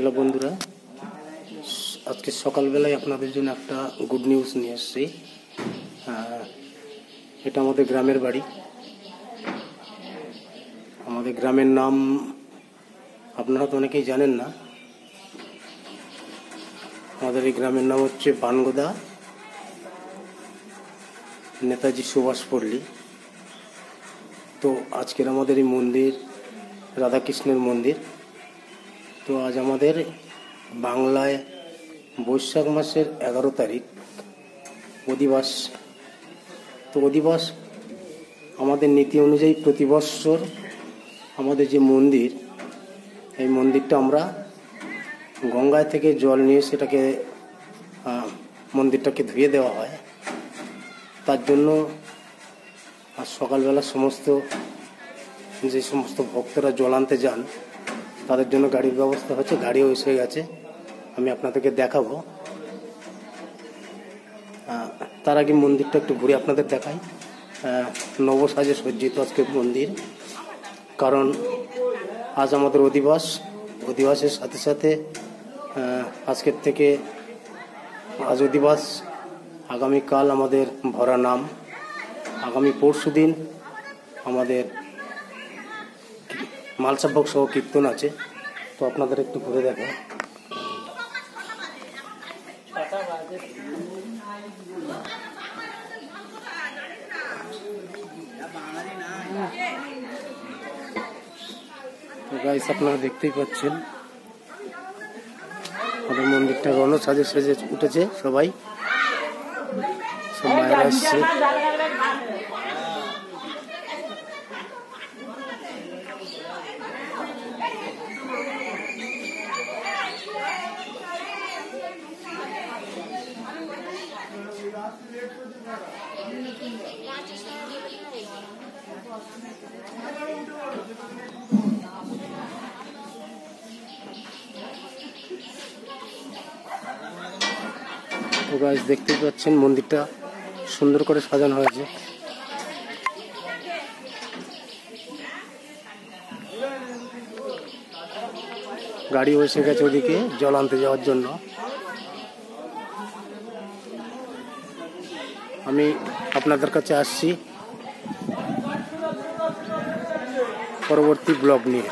Hello বন্ধুরা, আজকে সকালবেলায় আপনাদের জন্য একটা গুড নিউজ নিয়ে এসেছি। এটা আমাদের গ্রামের বাড়ি। আমাদের গ্রামের নাম আপনারা তো অনেকেই জানেন না। আমাদের এই গ্রামের নাম হচ্ছে বানগোদা, নেতাজি সুভাষ পল্লী। তো আজকের আমাদের এই মন্দির রাধাকৃষ্ণের মন্দির। তো আজ আমাদের বাংলায় বৈশাখ মাসের 11 তারিখ অধিবাস। তো অধিবাস আমাদের নীতি অনুযায়ী প্রতি বৎসর আমাদের যে মন্দির, এই মন্দিরটা আমরা গঙ্গায় থেকে জল নিয়ে সেটাকে মন্দিরটাকে ধুয়ে দেওয়া হয়। তার জন্য আজ সকালবেলা যে সমস্ত ভক্তরা জল আনতে যান তাদের জন্য গাড়ির ব্যবস্থা হচ্ছে। গাড়িও এসে গেছে, আমি আপনাদেরকে দেখাবো। তার আগে মন্দিরটা একটু ঘুরে আপনাদের দেখাই। নবসাজে সজ্জিত আজকের মন্দির, কারণ আজ আমাদের অধিবাসের সাথে সাথে আজকের থেকে আজ অধিবাস, আগামীকাল আমাদের ভরা নাম, আগামী পরশুদিন আমাদের মালসাভোগ সহ কীর্তন আছে। তো আপনাদের একটু ঘুরে দেখো। গাইস, আপনারা দেখতেই পাচ্ছেন আমাদের মন্দিরটা রণসাজে সেজে উঠেছে। সবাই সব মায়েরা আসছে। তো গাইস, দেখতেই পাচ্ছেন মন্দিরটা সুন্দর করে সাজানো হয়েছে। গাড়িও এসে গেছে ওদিকে জল আনতে যাওয়ার জন্য। আমি আপনাদের কাছে আসছি পরবর্তী ব্লগ নিয়ে।